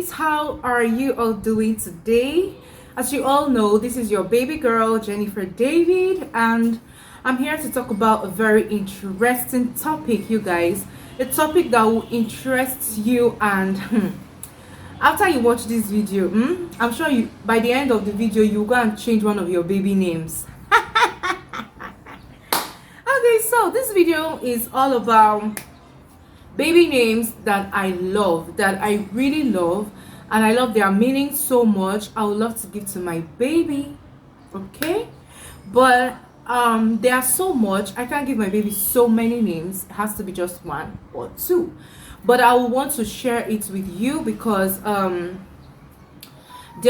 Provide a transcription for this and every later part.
guys, how are you all doing today? As you all know, this is your baby girl Jennifer David, and I'm here to talk about a very interesting topic, you guys. A topic that will interest you, and after you watch this video, I'm sure you by the end of the video you go and change one of your baby names. Okay, so this video is all about baby names that I love, that I really love, and I love their meaning so much. I would love to give to my baby, okay? But there are so much. I can't give my baby so many names. It has to be just one or two. But I will want to share it with you because there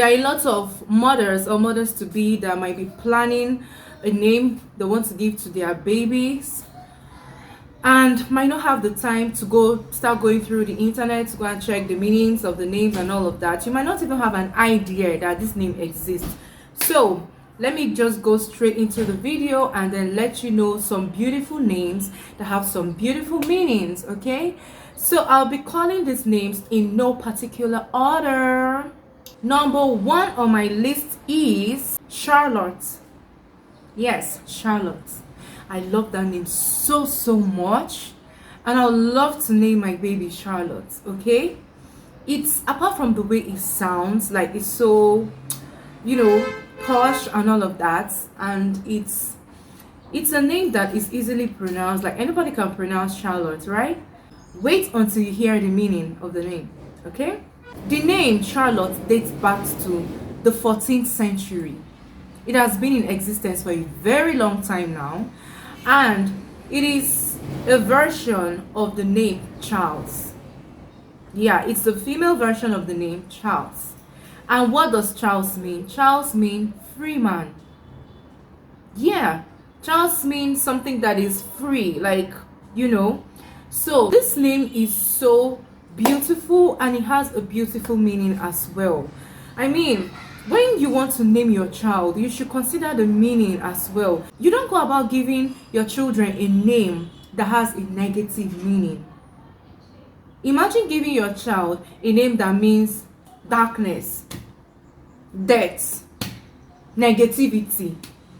are a lot of mothers or mothers to be that might be planning a name they want to give to their babies and might not have the time to start going through the internet to go and check the meanings of the names and all of that. You might not even have an idea that this name exists. So let me just go straight into the video and then let you know some beautiful names that have some beautiful meanings, okay? So I'll be calling these names in no particular order. Number one on my list is Charlotte. Yes, Charlotte. I love that name so much, and I would love to name my baby Charlotte, okay? It's, apart from the way it sounds, like it's so, posh and all of that, and it's a name that is easily pronounced, like anybody can pronounce Charlotte, right? Wait until you hear the meaning of the name, okay? The name Charlotte dates back to the 14th century. It has been in existence for a very long time now, and it is a version of the name Charles. Yeah, it's the female version of the name Charles. And what does Charles mean? Charles means free man. Yeah, Charles means something that is free, like, So this name is so beautiful, and it has a beautiful meaning as well. I mean, when you want to name your child, you should consider the meaning as well. You don't go about giving your children a name that has a negative meaning. Imagine giving your child a name that means darkness, death, negativity.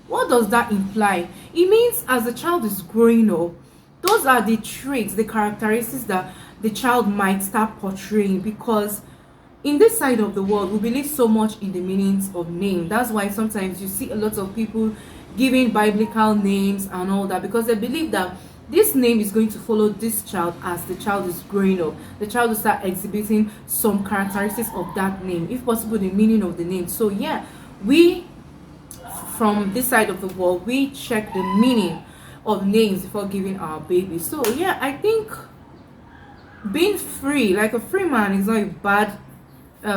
What does that imply? It means as the child is growing up, those are the traits, the characteristics that the child might start portraying, because in this side of the world, we believe so much in the meanings of name. That's why sometimes you see a lot of people giving biblical names and all that, because they believe that this name is going to follow this child as the child is growing up. The child will start exhibiting some characteristics of that name, if possible the meaning of the name. So yeah, we from this side of the world, we check the meaning of names before giving our baby. So yeah, I think being free, like a free man, is not a bad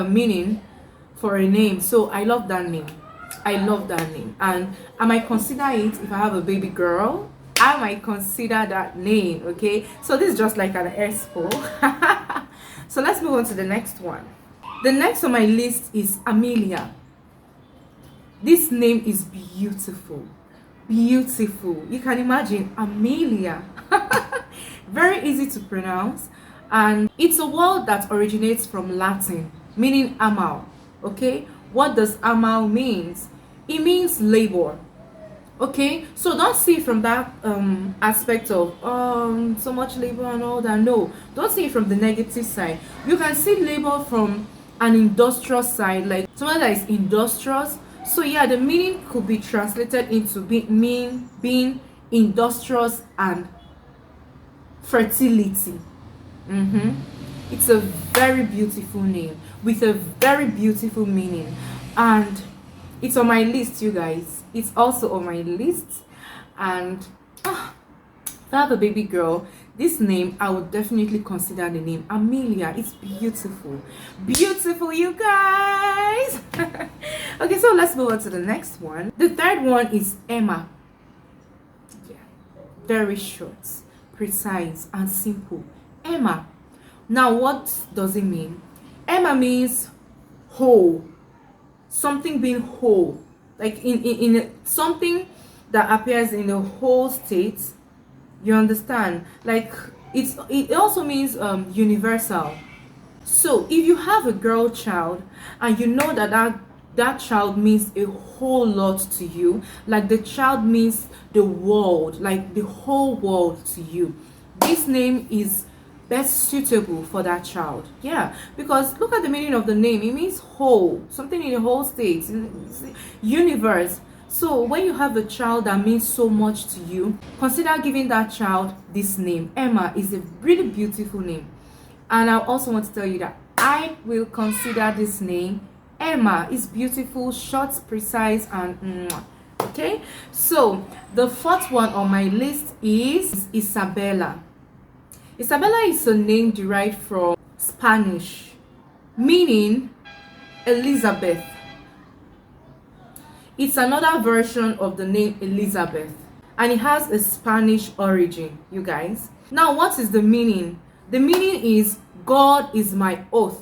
meaning for a name. So I love that name. I love that name, and I might consider it if I have a baby girl. I might consider that name, okay? So this is just like an expo. So let's move on to the next one. The next on my list is Amelia. This name is beautiful. Beautiful. You can imagine Amelia. Very easy to pronounce, and it's a word that originates from Latin, meaning amal. Okay, what does amal means? It means labor. Okay, so don't see it from that aspect of so much labor and all that. No, don't see it from the negative side. You can see labor from an industrious side, like someone that is industrious. So yeah, the meaning could be translated into being industrious and fertility. It's a very beautiful name with a very beautiful meaning, and it's on my list, you guys. It's also on my list, and if I have a baby girl, this name I would definitely consider the name Amelia. It's beautiful, you guys. Okay, so let's move on to the next one. The third one is Emma. Yeah, very short, precise, and simple. Emma. Now, what does it mean? Emma means whole, something being whole, like in something that appears in a whole state. You understand? Like it also means universal. So if you have a girl child and you know that child means a whole lot to you, like the child means the world, like the whole world to you, this name is best suitable for that child. Yeah, because look at the meaning of the name. It means whole, something in the whole state, universe. So when you have a child that means so much to you, consider giving that child this name. Emma is a really beautiful name. And I also want to tell you that I will consider this name Emma. It's beautiful, short, precise, and okay. So the fourth one on my list is Isabella. Isabella is a name derived from Spanish, meaning Elizabeth. It's another version of the name Elizabeth, and it has a Spanish origin, you guys. Now, what is the meaning? The meaning is God is my oath.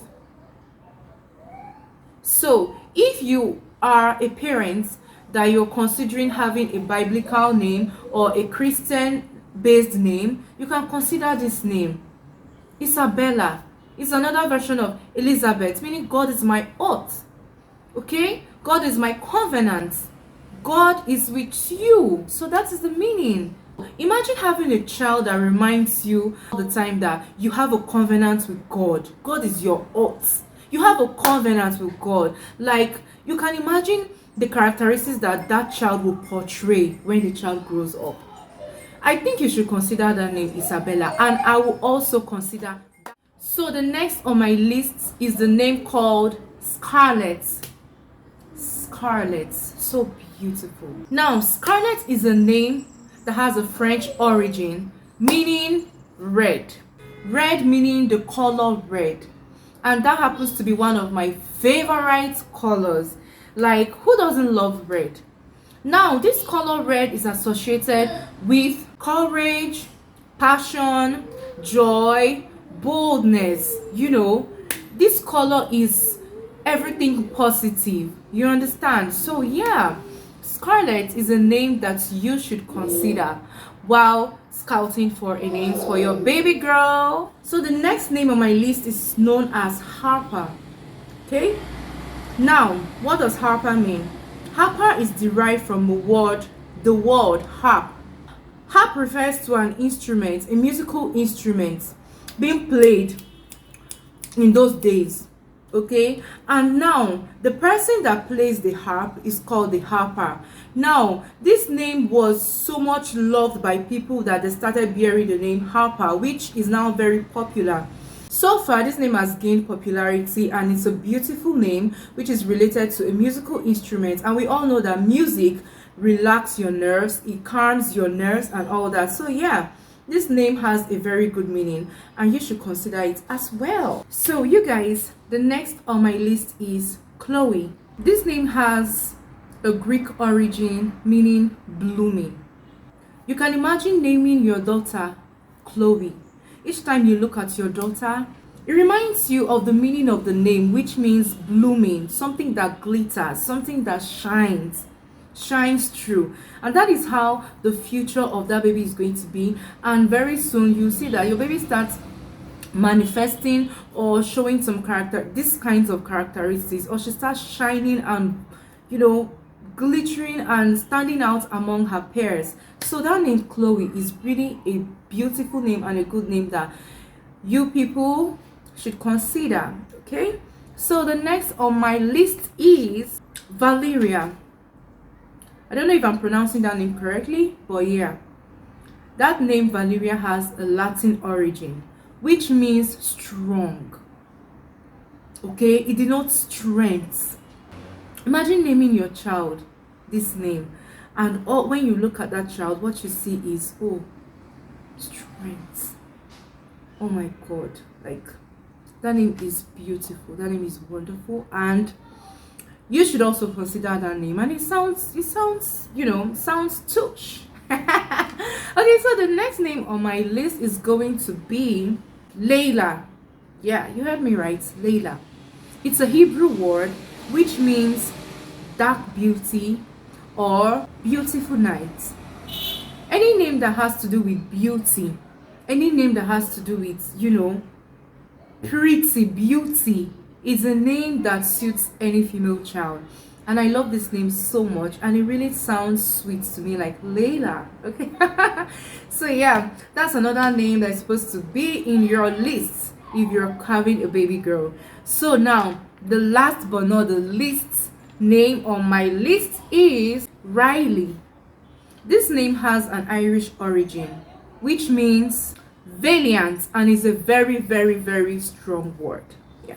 So if you are a parent that you're considering having a biblical name or a Christian based name, you can consider this name Isabella. It's another version of Elizabeth, meaning God is my oath. Okay, God is my covenant, God is with you. So that is the meaning. Imagine having a child that reminds you all the time that you have a covenant with God. God is your oath. You have a covenant with God. Like, you can imagine the characteristics that that child will portray when the child grows up. I think you should consider that name Isabella, and I will also consider that. So the next on my list is the name called Scarlet. Scarlet, so beautiful. Now, Scarlet is a name that has a French origin, meaning red. Red meaning the color red. And that happens to be one of my favorite colors. Like, who doesn't love red? Now, this color red is associated with courage, passion, joy, boldness. You know, this color is everything positive. You understand? So yeah, Scarlet is a name that you should consider while scouting for a name for your baby girl. So the next name on my list is known as Harper. Okay, now what does Harper mean? Harper is derived from the word harp. Harp refers to an instrument, a musical instrument being played in those days. Okay, and now the person that plays the harp is called the harper. Now, this name was so much loved by people that they started bearing the name Harper, which is now very popular. So far, this name has gained popularity, and it's a beautiful name which is related to a musical instrument, and we all know that music relaxes your nerves, it calms your nerves and all that. So yeah, this name has a very good meaning, and you should consider it as well. So you guys, the next on my list is Chloe. This name has a Greek origin meaning blooming. You can imagine naming your daughter Chloe. Each time you look at your daughter, it reminds you of the meaning of the name, which means blooming, something that glitters, something that shines through. And that is how the future of that baby is going to be. And very soon you see that your baby starts manifesting or showing some these kinds of characteristics, or she starts shining and, you know, glittering and standing out among her peers. So that name Chloe is really a beautiful name and a good name that you people should consider. Okay, so the next on my list is Valeria. I don't know if I'm pronouncing that name correctly, but yeah, that name Valeria has a Latin origin, which means strong. Okay, it denotes strength. Imagine naming your child this name, and when you look at that child, what you see is, oh, strength. Oh my God, like, that name is beautiful, that name is wonderful, and you should also consider that name. And it sounds, you know, sounds touch. Okay, so the next name on my list is going to be Layla. Yeah, you heard me right, Layla. It's a Hebrew word which means dark beauty or beautiful night. Any name that has to do with beauty, any name that has to do with, you know, Pretty Beauty is a name that suits any female child. And I love this name so much, and it really sounds sweet to me, like Layla. Okay. So yeah, that's another name that's supposed to be in your list if you're having a baby girl. So now, the last but not the least name on my list is Riley. This name has an Irish origin, which means valiant, and is a very, very, very strong word. Yeah.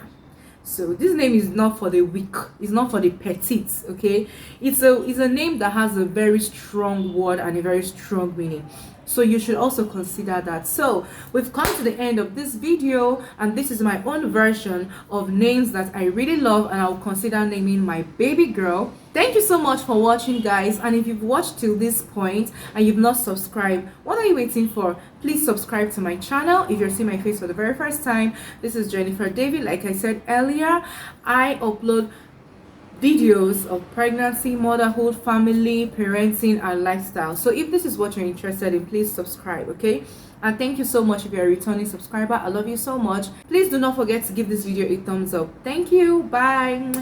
So this name is not for the weak, it's not for the petite, okay? It's a name that has a very strong word and a very strong meaning. So you should also consider that. So we've come to the end of this video, and this is my own version of names that I really love and I'll consider naming my baby girl. Thank you so much for watching, guys, and if you've watched till this point and you've not subscribed, what are you waiting for? Please subscribe to my channel. If you're seeing my face for the very first time, this is Jenifa David. Like I said earlier, I upload videos of pregnancy, motherhood, family, parenting, and lifestyle. So if this is what you're interested in, please subscribe, okay? And thank you so much if you're a returning subscriber. I love you so much. Please do not forget to give this video a thumbs up. Thank you. Bye.